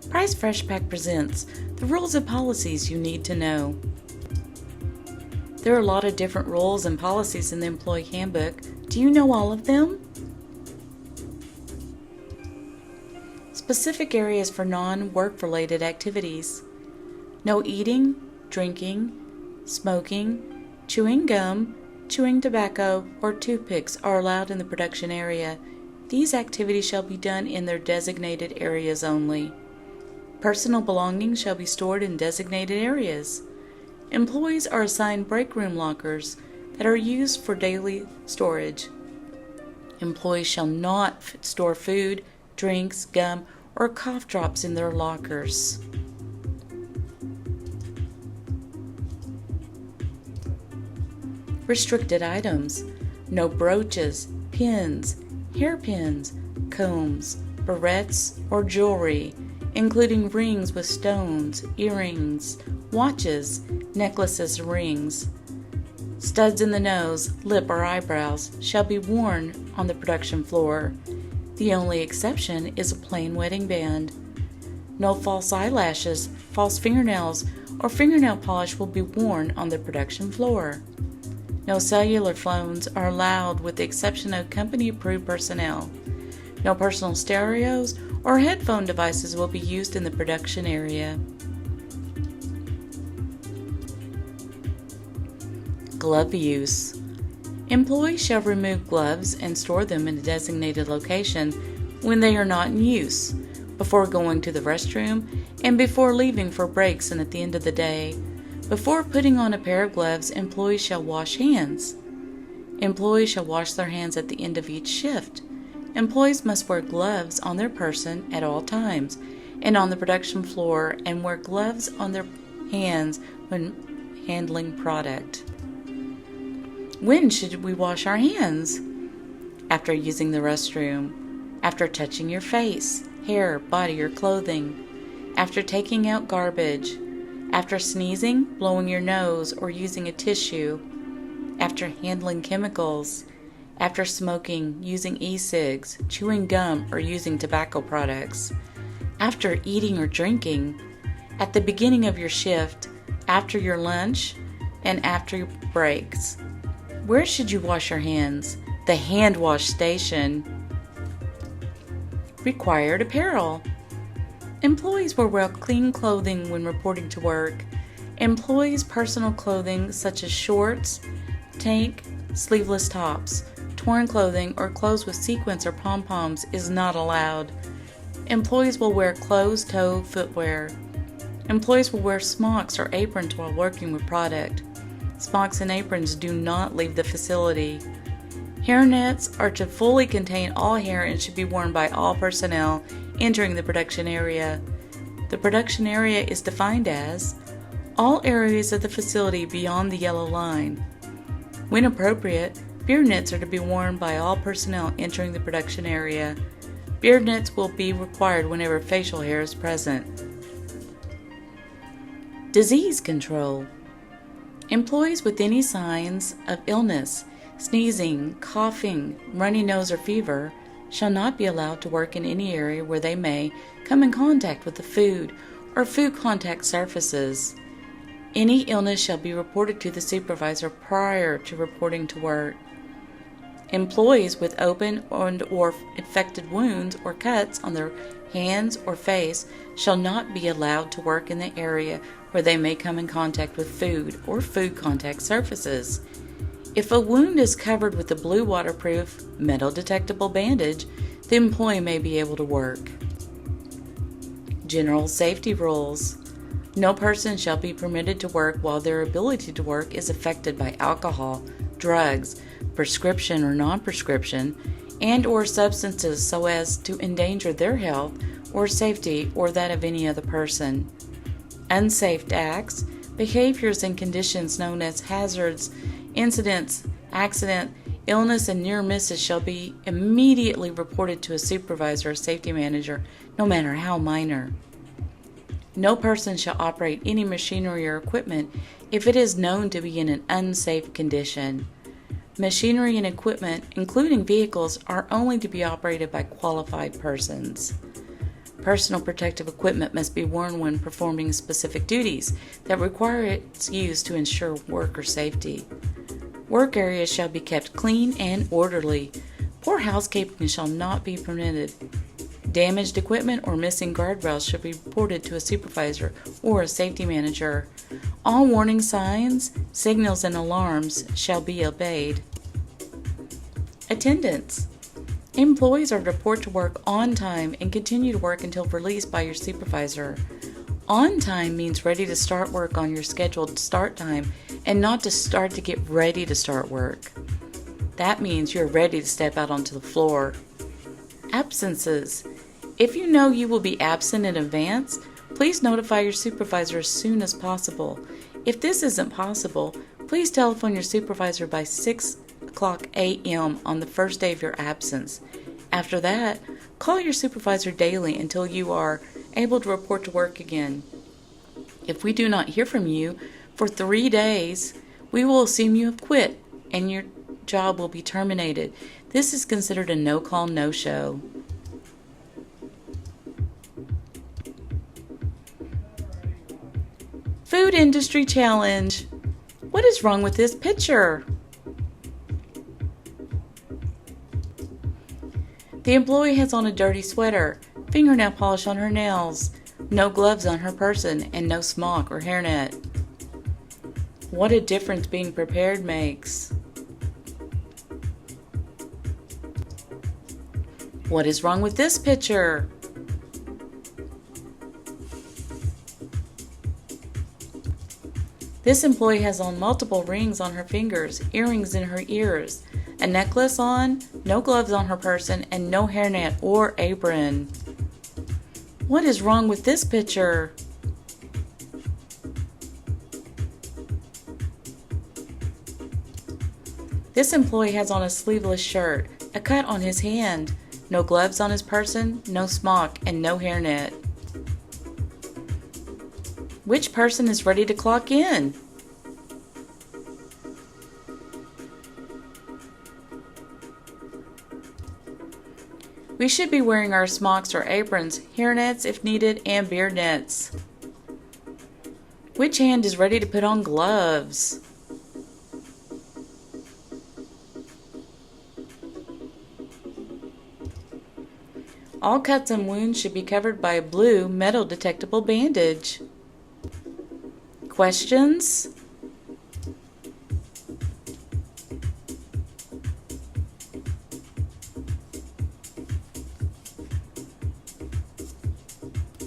Price Fresh Pack presents the rules and policies you need to know. There are a lot of different rules and policies in the employee handbook. Do you know all of them? Specific areas for non-work related activities. No eating, drinking, smoking, chewing gum, chewing tobacco, or toothpicks are allowed in the production area. These activities shall be done in their designated areas only. Personal belongings shall be stored in designated areas. Employees are assigned break room lockers that are used for daily storage. Employees shall not store food, drinks, gum, or cough drops in their lockers. Restricted items. No brooches, pins, hairpins, combs, barrettes, or jewelry, including rings with stones, earrings, watches, necklaces, and rings. Studs in the nose, lip, or eyebrows shall be worn on the production floor. The only exception is a plain wedding band. No false eyelashes, false fingernails, or fingernail polish will be worn on the production floor. No cellular phones are allowed with the exception of company-approved personnel. No personal stereos or headphone devices will be used in the production area. Glove use. Employees shall remove gloves and store them in a designated location when they are not in use, before going to the restroom, and before leaving for breaks and at the end of the day. Before putting on a pair of gloves, employees shall wash hands. Employees shall wash their hands at the end of each shift. Employees must wear gloves on their person at all times and on the production floor, and wear gloves on their hands when handling product. When should we wash our hands? After using the restroom, after touching your face, hair, body, or clothing, after taking out garbage, after sneezing, blowing your nose, or using a tissue, after handling chemicals, after smoking, using e-cigs, chewing gum, or using tobacco products, after eating or drinking, at the beginning of your shift, after your lunch, and after your breaks. Where should you wash your hands? The hand wash station. Required apparel. Employees will wear clean clothing when reporting to work. Employees' personal clothing such as shorts, tank, sleeveless tops, torn clothing, or clothes with sequins or pom-poms is not allowed. Employees will wear closed-toe footwear. Employees will wear smocks or aprons while working with product. Smocks and aprons do not leave the facility. Hairnets are to fully contain all hair and should be worn by all personnel entering the production area. The production area is defined as all areas of the facility beyond the yellow line. When appropriate, beard nets are to be worn by all personnel entering the production area. Beard nets will be required whenever facial hair is present. Disease control. Employees with any signs of illness, sneezing, coughing, runny nose, or fever shall not be allowed to work in any area where they may come in contact with the food or food contact surfaces. Any illness shall be reported to the supervisor prior to reporting to work. Employees with open or infected wounds or cuts on their hands or face shall not be allowed to work in the area where they may come in contact with food or food contact surfaces. If a wound is covered with a blue waterproof, metal detectable bandage, the employee may be able to work. General safety rules. No person shall be permitted to work while their ability to work is affected by alcohol, drugs, prescription or non-prescription, and or substances so as to endanger their health or safety or that of any other person. Unsafe acts, behaviors, and conditions known as hazards, incidents, accident, illness, and near misses shall be immediately reported to a supervisor or safety manager, no matter how minor. No person shall operate any machinery or equipment if it is known to be in an unsafe condition. Machinery and equipment, including vehicles, are only to be operated by qualified persons. Personal protective equipment must be worn when performing specific duties that require its use to ensure worker safety. Work areas shall be kept clean and orderly. Poor housekeeping shall not be permitted. Damaged equipment or missing guardrails should be reported to a supervisor or a safety manager. All warning signs, signals, and alarms shall be obeyed. Attendance. Employees are to report to work on time and continue to work until released by your supervisor. On time means ready to start work on your scheduled start time and not to start to get ready to start work. That means you're ready to step out onto the floor. Absences. If you know you will be absent in advance, please notify your supervisor as soon as possible. If this isn't possible, please telephone your supervisor by 6:00 a.m. on the first day of your absence. After that, call your supervisor daily until you are able to report to work again. If we do not hear from you for 3 days, we will assume you have quit and your job will be terminated. This is considered a no-call, no-show. Food Industry Challenge. What is wrong with this picture? The employee has on a dirty sweater, fingernail polish on her nails, no gloves on her person, and no smock or hairnet. What a difference being prepared makes. What is wrong with this picture? This employee has on multiple rings on her fingers, earrings in her ears, a necklace on, no gloves on her person, and no hairnet or apron. What is wrong with this picture? This employee has on a sleeveless shirt, a cut on his hand, no gloves on his person, no smock, and no hairnet. Which person is ready to clock in? We should be wearing our smocks or aprons, hairnets if needed, and beard nets. Which hand is ready to put on gloves? All cuts and wounds should be covered by a blue metal detectable bandage. Questions?